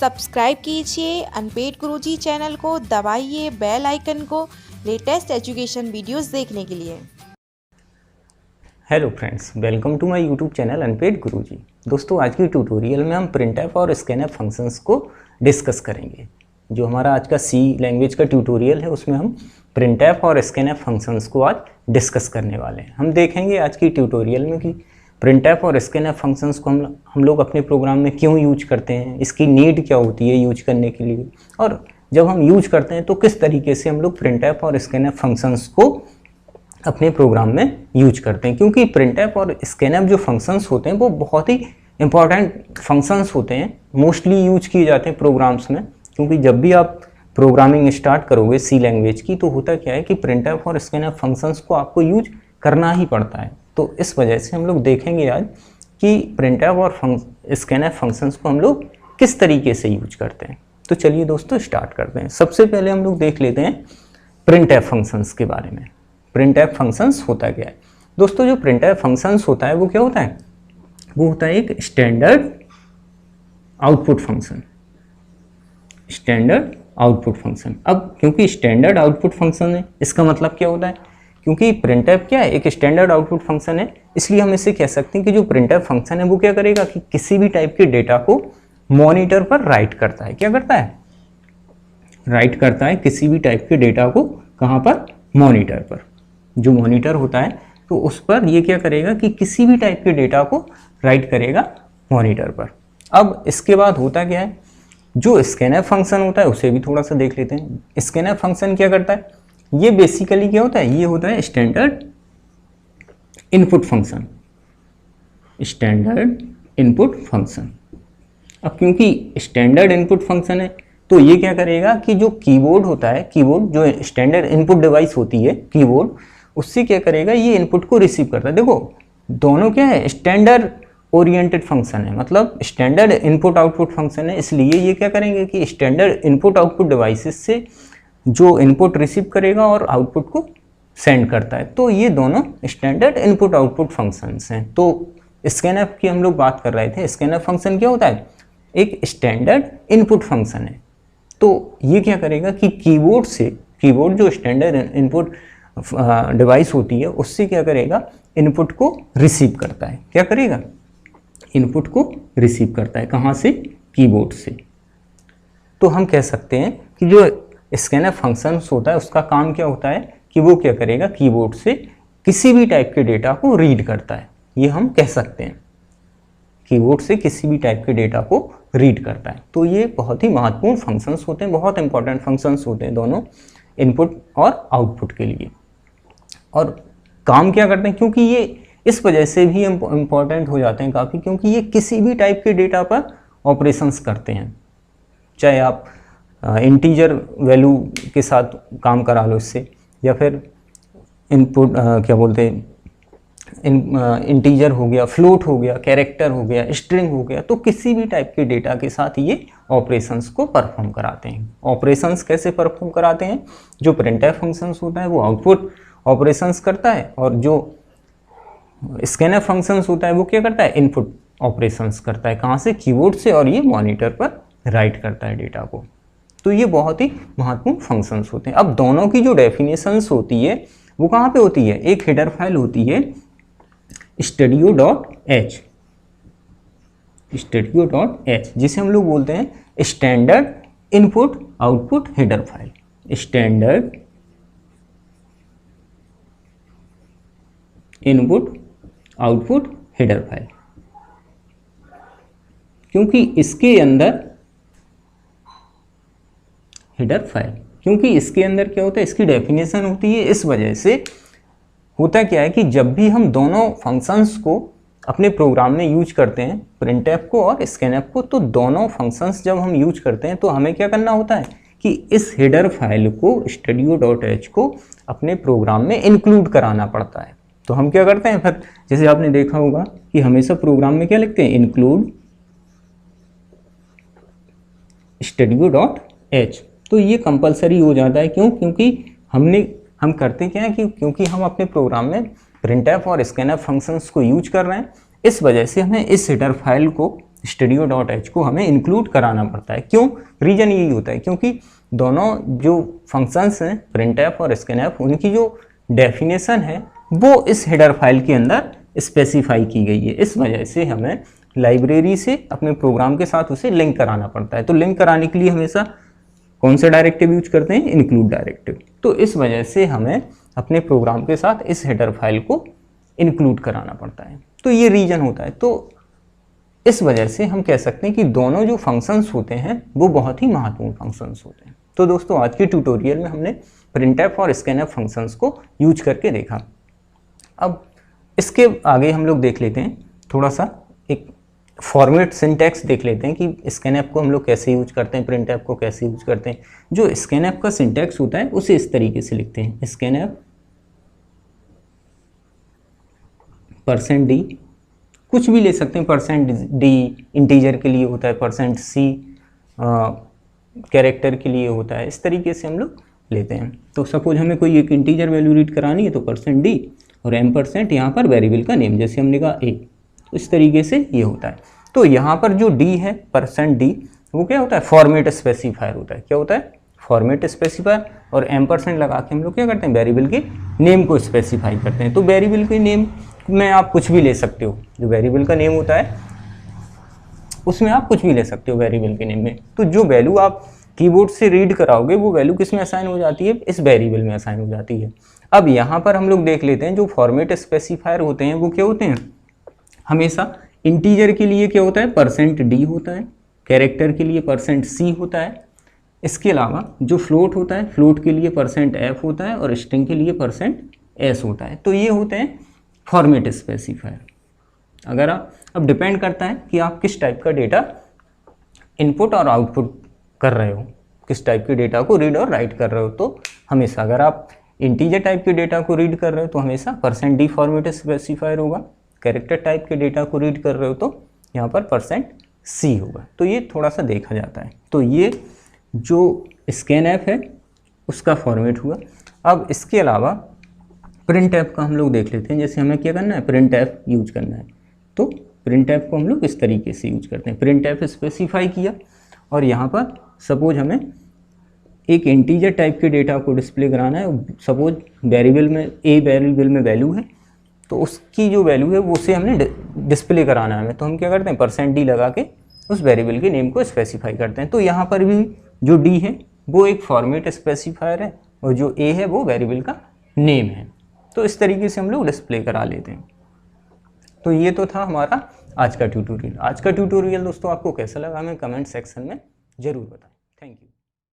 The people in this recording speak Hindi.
सब्सक्राइब कीजिए अनपेड गुरुजी चैनल को, दबाइए बेल आइकन को लेटेस्ट एजुकेशन वीडियोस देखने के लिए। Hello friends, welcome to my YouTube channel unpaid Guruji. दोस्तों, आज की ट्यूटोरियल में हम प्रिंटफ और स्कैनफ फंक्शंस को डिस्कस करेंगे। जो हमारा आज का सी लैंग्वेज का ट्यूटोरियल है उसमें हम प्रिंटफ और स्कैनफ फंक्शंस को आज डिस्कस करने वाले हैं। हम देखेंगे आज की ट्यूटोरियल में कि प्रिंटफ और स्कैनफ फंक्शंस को हम लोग अपने प्रोग्राम में क्यों यूज करते हैं, इसकी नीड क्या होती है यूज करने के लिए, और जब हम यूज करते हैं तो किस तरीके से हम लोग प्रिंटफ और स्कैनफ फंक्शंस को अपने प्रोग्राम में यूज करते हैं। क्योंकि प्रिंटफ और स्कैनफ जो फंक्शंस होते हैं वो बहुत ही इंपॉर्टेंट फंक्शंस होते हैं, मोस्टली यूज किए जाते हैं प्रोग्राम्स में। क्योंकि जब भी आप प्रोग्रामिंग स्टार्ट करोगे सी लैंग्वेज की तो होता क्या है कि प्रिंटफ और स्कैनफ फंक्शंस को आपको यूज करना ही पड़ता है। तो इस वजह से हम लोग देखेंगे आज कि प्रिंटफ और स्कैनफ फंक्शंस को हम लोग किस तरीके से यूज करते हैं। तो चलिए दोस्तों स्टार्ट करते हैं। सबसे पहले हम लोग देख लेते हैं प्रिंटफ फंक्शंस के बारे में। प्रिंटफ फंक्शंस होता क्या है दोस्तों? जो प्रिंटफ फंक्शंस होता है वो क्या होता है? वो होता है एक standard output function. Standard output function. अब क्योंकि स्टैंडर्ड आउटपुट फंक्शन है, इसका मतलब क्या होता है? क्योंकि प्रिंटफ क्या है, एक स्टैंडर्ड आउटपुट फंक्शन है, इसलिए हम इसे कह सकते हैं कि जो प्रिंटफ फंक्शन है वो क्या करेगा कि किसी भी टाइप के डेटा को मॉनिटर पर राइट करता है। क्या करता है? राइट करता है किसी भी टाइप के डेटा को। कहाँ पर? मॉनिटर पर। जो मॉनिटर होता है तो उस पर ये क्या करेगा कि किसी भी टाइप के डेटा को राइट करेगा मॉनिटर पर। अब इसके बाद होता क्या है, जो स्कैनफ फंक्शन होता है उसे भी थोड़ा सा देख लेते हैं। स्कैनफ फंक्शन क्या करता है? ये बेसिकली क्या होता है? ये होता है standard input function. Standard input function. अब क्योंकि स्टैंडर्ड इनपुट फंक्शन है तो ये क्या करेगा कि जो कीबोर्ड होता है, कीबोर्ड जो स्टैंडर्ड इनपुट डिवाइस होती है कीबोर्ड, उससे क्या करेगा, ये इनपुट को रिसीव करता है। देखो दोनों क्या है, स्टैंडर्ड ओरिएंटेड फंक्शन है, मतलब स्टैंडर्ड इनपुट आउटपुट फंक्शन है। इसलिए ये क्या करेंगे कि स्टैंडर्ड इनपुट आउटपुट डिवाइसेस से जो इनपुट रिसीव करेगा और आउटपुट को सेंड करता है। तो ये दोनों स्टैंडर्ड इनपुट आउटपुट फंक्शंस हैं। तो स्कैनफ की हम लोग बात कर रहे थे। स्कैनफ फंक्शन क्या होता है? एक स्टैंडर्ड इनपुट फंक्शन है। तो ये क्या करेगा कि कीबोर्ड से, कीबोर्ड जो स्टैंडर्ड इनपुट डिवाइस होती है उससे क्या करेगा, इनपुट को रिसीव करता है। क्या करेगा? इनपुट को रिसीव करता है। कहाँ से? कीबोर्ड से। तो हम कह सकते हैं कि जो स्कैनफ फंक्शन होता है उसका काम क्या होता है कि वो क्या करेगा, कीबोर्ड से किसी भी टाइप के डेटा को रीड करता है। ये हम कह सकते हैं, कीबोर्ड से किसी भी टाइप के डेटा को रीड करता है। तो ये बहुत ही महत्वपूर्ण फंक्शंस होते हैं, बहुत इंपॉर्टेंट फंक्शंस होते हैं दोनों, इनपुट और आउटपुट के लिए। और काम क्या करते हैं, क्योंकि ये इस वजह से भी इम्पॉर्टेंट हो जाते हैं काफ़ी, क्योंकि ये किसी भी टाइप के डेटा पर ऑपरेशंस करते हैं। चाहे आप इंटीजर वैल्यू के साथ काम करा लो इससे, या फिर इनपुट क्या बोलते हैं, इंटीजर हो गया, फ्लोट हो गया, कैरेक्टर हो गया, स्ट्रिंग हो गया, तो किसी भी टाइप के डेटा के साथ ये ऑपरेशंस को परफॉर्म कराते हैं। ऑपरेशंस कैसे परफॉर्म कराते हैं? जो प्रिंटफ फंक्शंस होता है वो आउटपुट ऑपरेशंस करता है, और जो स्कैनफ फंक्शंस होता है वो क्या करता है? इनपुट ऑपरेशंस करता है। कहाँ से? कीबोर्ड से। और ये मॉनिटर पर राइट करता है डेटा को। तो ये बहुत ही महत्वपूर्ण फंक्शंस होते हैं। अब दोनों की जो डेफिनेशंस होती है वो कहाँ पे होती है? एक हेडर फाइल होती है studio.h, studio.h, जिसे हम लोग बोलते हैं standard input output header file. Standard input output header file. क्योंकि इसके अंदर हेडर फाइल, क्योंकि इसके अंदर क्या होता है, इसकी डेफिनेशन होती है। इस वजह से होता क्या है कि जब भी हम दोनों फंक्शंस को अपने प्रोग्राम में यूज करते हैं, प्रिंटफ को और स्कैनफ को, तो दोनों फंक्शंस जब हम यूज करते हैं तो हमें क्या करना होता है कि इस हेडर फाइल को studio.h को अपने प्रोग्राम में इंक्लूड कराना पड़ता है। तो हम क्या करते हैं फिर, जैसे आपने देखा होगा कि हमेशा प्रोग्राम में क्या लिखते हैं, इंक्लूड studio.h। तो ये कंपलसरी हो जाता है। क्यों? क्योंकि हम करते क्या है कि क्योंकि हम अपने प्रोग्राम में प्रिंटफ और स्कैनफ फंक्शंस को यूज कर रहे हैं, इस वजह से हमें इस हेडर फाइल को studio.h को हमें इंक्लूड कराना पड़ता है। क्यों? रीजन यही होता है क्योंकि दोनों जो फंक्शंस हैं printf और scanf, उनकी जो डेफिनेशन है वो इस हेडर फाइल के अंदर स्पेसिफाई की गई है। इस वजह से हमें लाइब्रेरी से अपने प्रोग्राम के साथ उसे लिंक कराना पड़ता है। तो लिंक कराने के लिए हमेशा कौन सा डायरेक्टिव यूज करते हैं? Include directive. तो इस वजह से हमें अपने प्रोग्राम के साथ इस हेडर फाइल को इंक्लूड कराना पड़ता है। तो ये रीजन होता है। तो इस वजह से हम कह सकते हैं कि दोनों जो फंक्शंस होते हैं वो बहुत ही महत्वपूर्ण फंक्शंस होते हैं। तो दोस्तों आज के ट्यूटोरियल में हमने printf और scanf फंक्शंस को यूज करके देखा। अब इसके आगे हम लोग देख लेते हैं थोड़ा सा एक फॉर्मेट सिंटैक्स देख लेते हैं कि scanf को हम लोग कैसे यूज करते हैं, printf को कैसे यूज करते हैं। जो scanf का सिंटैक्स होता है उसे इस तरीके से लिखते हैं, scanf %d, कुछ भी ले सकते हैं, %d इंटीजर के लिए होता है, %c कैरेक्टर के लिए होता है। इस तरीके से हम लोग लेते हैं। तो सपोज हमें कोई एक इंटीजर वैल्यू रीड करानी है तो %d और M% यहाँ पर वेरिएबल का नेम, जैसे हमने कहा a, तो इस तरीके से ये होता है। तो यहाँ पर जो d है %d वो क्या होता है? फॉर्मेट स्पेसिफायर होता है। क्या होता है? Format specifier. और M% लगा के हम लोग क्या करते हैं? वेरिएबल के नेम को स्पेसिफाई करते हैं। तो वेरिएबल के नेम में आप कुछ भी ले सकते हो, जो वेरिएबल का नेम होता है उसमें आप कुछ भी ले सकते हो वेरिएबल के नेम में। तो जो वैल्यू आप कीबोर्ड से रीड कराओगे वो वैल्यू किस में असाइन हो जाती है? इस वेरिएबल में असाइन हो जाती है। अब यहाँ पर हम लोग देख लेते हैं जो फॉर्मेट स्पेसिफायर होते हैं वो क्या होते हैं? हमेशा इंटीजर के लिए क्या होता है? %d होता है, कैरेक्टर के लिए %c होता है। इसके अलावा जो फ्लोट होता है, फ्लोट के लिए %f होता है और स्ट्रिंग के लिए %s होता है। तो ये होते हैं फॉर्मेट स्पेसिफायर। अगर आप अब डिपेंड करता है कि आप किस टाइप का डेटा इनपुट और आउटपुट कर रहे हो, किस टाइप के डेटा को रीड और राइट कर रहे हो। तो हमेशा अगर आप इंटीजर टाइप के डेटा को रीड कर रहे हो तो हमेशा %d फॉर्मेट स्पेसिफायर होगा। कैरेक्टर टाइप के डेटा को रीड कर रहे हो तो यहाँ पर %c होगा। तो ये थोड़ा सा देखा जाता है। तो ये जो scanf है उसका फॉर्मेट हुआ। अब इसके अलावा printf का हम लोग देख लेते हैं। जैसे हमें क्या करना है? printf यूज करना है। तो printf को हम लोग इस तरीके से यूज करते हैं। printf स्पेसिफाई किया और यहाँ पर सपोज हमें एक इंटीजर टाइप के डेटा को डिस्प्ले कराना है। सपोज वेरिएबल में वेरिएबल में वैल्यू है तो उसकी जो वैल्यू है वो उसे हमने डिस्प्ले कराना है हमें। तो हम क्या करते हैं? %d लगा के उस वेरिएबल के नेम को स्पेसिफाई करते हैं। तो यहाँ पर भी जो d है वो एक फॉर्मेट स्पेसिफायर है और जो a है वो वेरिएबल का नेम है। तो इस तरीके से हम लोग डिस्प्ले करा लेते हैं। तो ये तो था हमारा आज का ट्यूटोरियल। आज का ट्यूटोरियल दोस्तों आपको कैसा लगा हमें कमेंट सेक्शन में ज़रूर बताएं। Thank you.